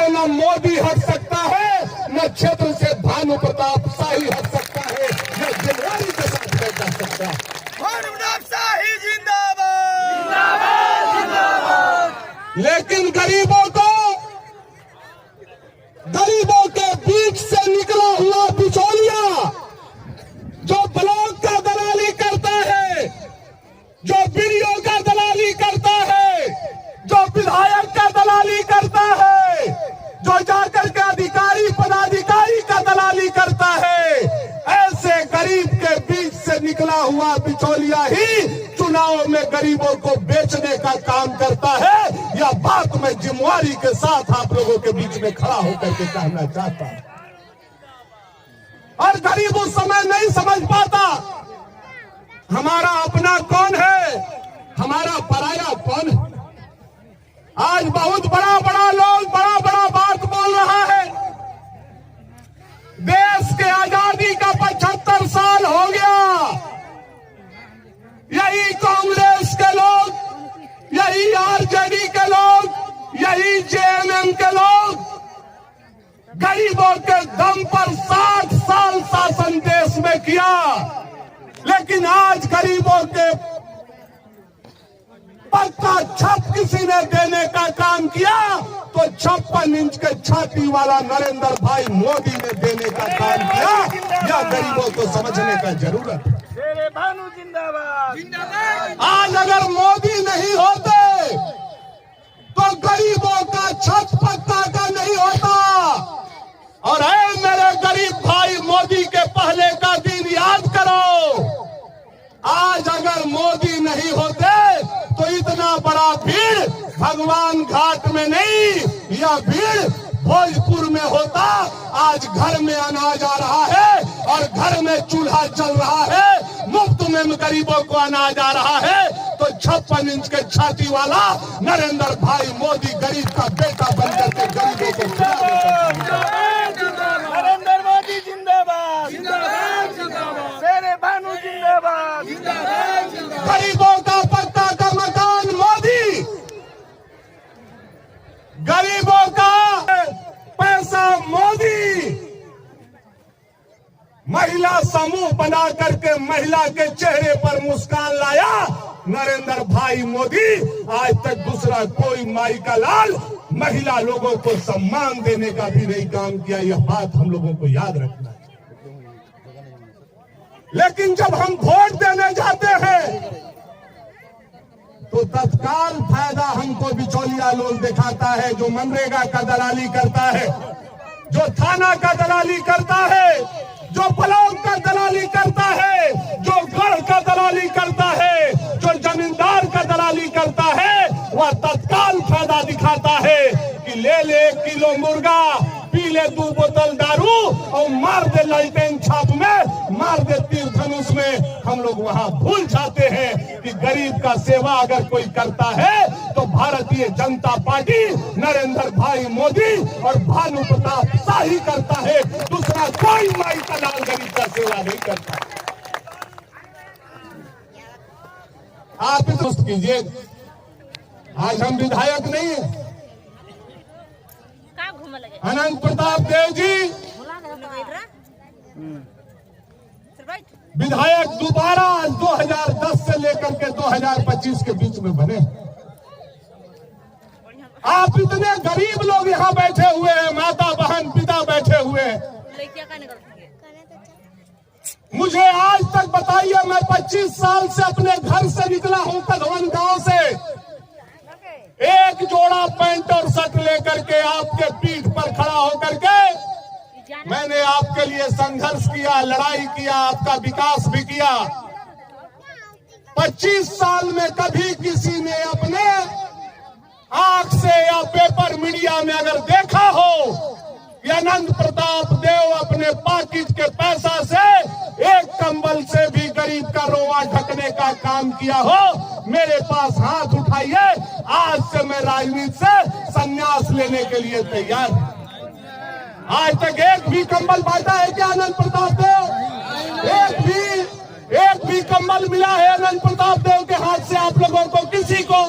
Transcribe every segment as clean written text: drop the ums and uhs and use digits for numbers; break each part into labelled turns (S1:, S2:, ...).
S1: से न मोदी हट सकता है, न क्षेत्र से भानु प्रताप शाही हट सकता है, न जिम्मेदारी के साथ नहीं जा सकता।
S2: भानु प्रताप शाही जिंदाबाद, जिंदाबाद, जिंदाबाद।
S1: लेकिन गरीबों के बीच से निकला हुआ बिचौलिया जो ब्लॉक का दलाली करता है, जो बीडीओ का दलाली करता है, जो विधायक का दलाली करता है, जो जाकर के अधिकारी पदाधिकारी का दलाली करता है, ऐसे गरीब के बीच से निकला हुआ बिचौलिया ही चुनाव में गरीबों को बेचने का काम करता है। यह बात मैं जिम्मेवारी के साथ आप लोगों के बीच में खड़ा होकर के कहना चाहता हूं। और गरीब उस समय नहीं समझ पाता हमारा अपना कौन है, हमारा पराया कौन है। आज बहुत बड़ा बड़ा लोग बड़ा बड़ा बात बोल रहा है। देश के आजादी का 75 साल हो गया, यही कांग्रेस के लोग, यही आरजेडी के लोग, यही जेएमएम के लोग गरीबों के दम पर 60 साल शासन देश में किया। लेकिन आज गरीबों के पक्का छप किसी ने देने का काम किया तो 56 इंच के छाती वाला नरेंद्र भाई मोदी ने देने का काम किया। यह गरीबों को समझने का जरूरत है।
S2: शेरे भानु जिंदाबाद, जिंदाबाद।
S1: आज अगर मोदी नहीं होते तो गरीबों का छत पक्का का नहीं होता। और ऐ मेरे गरीब भाई, मोदी के पहले का दिन याद करो। आज अगर मोदी नहीं होते तो इतना बड़ा भीड़ भगवान घाट में नहीं, यह भीड़ भोजपुर में होता। आज घर में अनाज आ रहा है और घर में चूल्हा चल रहा है, मुफ्त में गरीबों को अनाज आ रहा है। तो 56 इंच के छाती वाला नरेंद्र भाई मोदी गरीब का बेटा बनकर के गरीबों को
S2: नरेंद्र मोदी जिंदाबाद, जिंदाबाद, जिंदाबाद। शेरे भानु जिंदाबाद, जिंदाबाद, जिंदाबाद।
S1: गरीबों का पक्का का मकान मोदी, गरीबों का पैसा मोदी। महिला समूह बना करके महिला के चेहरे पर मुस्कान लाया नरेंद्र भाई मोदी। आज तक दूसरा कोई माई का लाल महिला लोगों को सम्मान देने का भी नहीं काम किया। यह बात हम लोगों को याद रखना है। लेकिन जब हम वोट देने जाते हैं तो तत्काल फायदा हमको बिचौलिया लोग दिखाता है, जो मनरेगा का दलाली करता है, जो थाना का दलाली करता है, जो ब्लॉक का दलाली करता है, जो गढ़ का दलाली करता है, जो जमींदार का दलाली करता है। वह तत्काल फायदा दिखाता है कि ले 1 किलो मुर्गा, पी ले 2 बोतल दारू और मार दे लालटेन छाप में, मार दे तीर धनुष में। हम लोग वहां भूल जाते हैं कि गरीब का सेवा अगर कोई करता है तो भारतीय जनता पार्टी नरेंद्र भाई मोदी और भानु प्रताप शाही करता है। दूसरा कोई माई का लाल गरीब का सेवा नहीं करता। आप दोस्त कीजिए, आज हम विधायक नहीं है। अनंत प्रताप देव जी विधायक दोबारा 2010 से लेकर के 2025 के बीच में बने। आप इतने गरीब लोग यहाँ बैठे हुए हैं, माता बहन पिता बैठे हुए हैं। मुझे आज तक बताइए, मैं 25 साल से अपने घर से निकला हूँ कधवन गांव से, एक जोड़ा पैंट और शर्ट लेकर के आपके पीठ पर खड़ा होकर के मैंने आपके लिए संघर्ष किया, लड़ाई किया, आपका विकास भी किया। 25 साल में कभी किसी ने अपने आंख से या पेपर मीडिया में अगर देखा हो कि अनंत प्रताप देव अपने पाकिट के पैसा से एक कंबल से भी गरीब का रोवा ढकने का काम किया हो, मेरे पास हाथ उठाइए। आज से मैं राजनीति से संन्यास लेने के लिए तैयार हूं। आज तक एक भी कंबल बांटा है क्या अनंत प्रताप देव? एक भी कंबल मिला है अनंत प्रताप देव के हाथ से आप लोगों को? किसी को?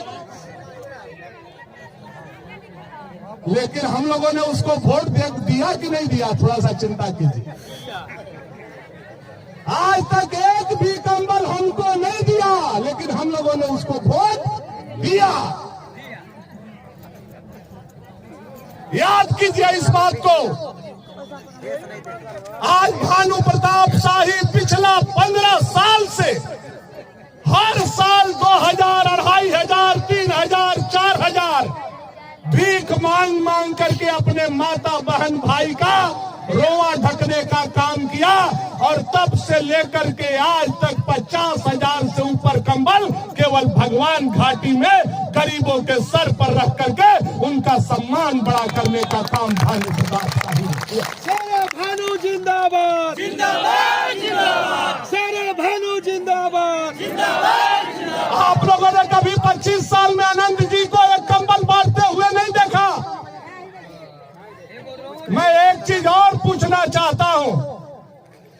S1: लेकिन हम लोगों ने उसको वोट दिया कि नहीं दिया, थोड़ा सा चिंता कीजिए। आज तक एक भी कंबल हमको नहीं दिया, लेकिन हम लोगों ने उसको वोट दिया। याद कीजिए इस बात को। आज भानु प्रताप शाही पिछला 15 साल से हर साल 2000, 2500, 3000, 4000 भीख मांग मांग करके अपने माता बहन भाई का रोआ ढकने का काम किया, और तब से लेकर के आज तक 50,000 से ऊपर कंबल केवल भगवान घाटी में गरीबों के सर पर रख करके उनका सम्मान बड़ा करने का काम भानु प्रताप शाही ने किया।
S2: शेरे भानु जिंदाबाद, जिंदाबाद, जिंदाबाद। शेरे भानु जिंदाबाद, जिंदाबाद, जिंदाबाद।
S1: आप लोगों ने कभी 25 साल में अनंत जी को एक कंबल बांटते हुए नहीं देखा। मैं एक चीज और पूछना चाहता हूं,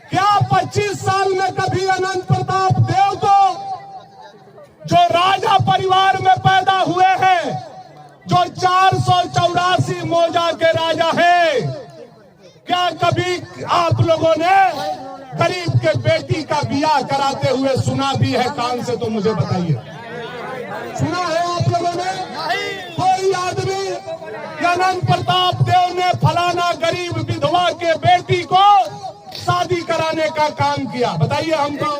S1: क्या 25 साल में कभी अनंत प्रताप देव को, जो राजा परिवार में पैदा हुए हैं, जो 484 मौजा के राजा हैं, क्या कभी आप लोगों ने गरीब के बेटी का बियाह कराते हुए सुना भी है कान से? तो मुझे बताइए, सुना है आप लोगों ने? कोई आदमी अनंत प्रताप देव ने फलाना गरीब विधवा के बेटी को शादी कराने का काम किया? बताइए हमको।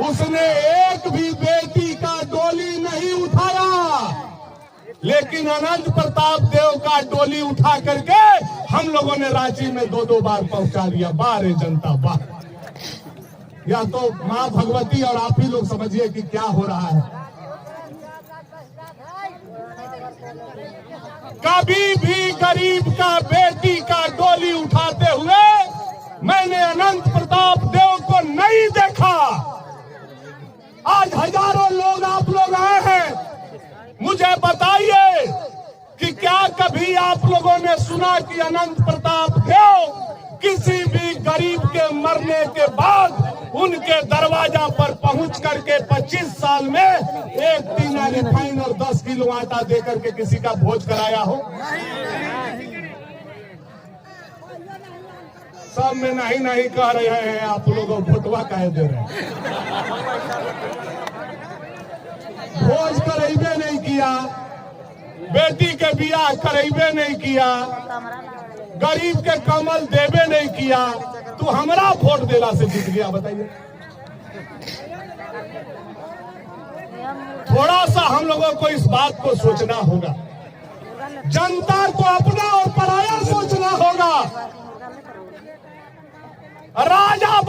S1: उसने एक भी बेटी का डोली नहीं उठाया, लेकिन अनंत प्रताप देव का डोली उठा करके हम लोगों ने रांची में 2-2 बार पहुंचा दिया। बारे जनता बार, या तो मां भगवती और आप ही लोग समझिए कि क्या हो रहा है। कभी भी गरीब का बेटी का डोली उठाते हुए मैंने अनंत प्रताप देव को नहीं देखा। आज हजारों लोग आप लोग आए हैं, मुझे बताइए कि क्या कभी आप लोगों ने सुना कि अनंत प्रताप देव किसी भी गरीब के मरने के बाद उनके दरवाजा पर पहुंच करके 25 साल में 1 टीना रिफाइन और 10 किलो आटा दे करके किसी का भोज कराया हो? सब में नहीं नहीं कह रहे हैं आप लोगों, भोटवा कह दे रहे हैं। भोज करेबे नहीं किया, बेटी के बियाह करेबे नहीं किया, गरीब के कमल देवे नहीं किया, तू हमरा वोट देला से जीत गया? बताइए। थोड़ा सा हम लोगों को इस बात को सोचना होगा। जनता को अपना और पराया सोचना होगा। राजा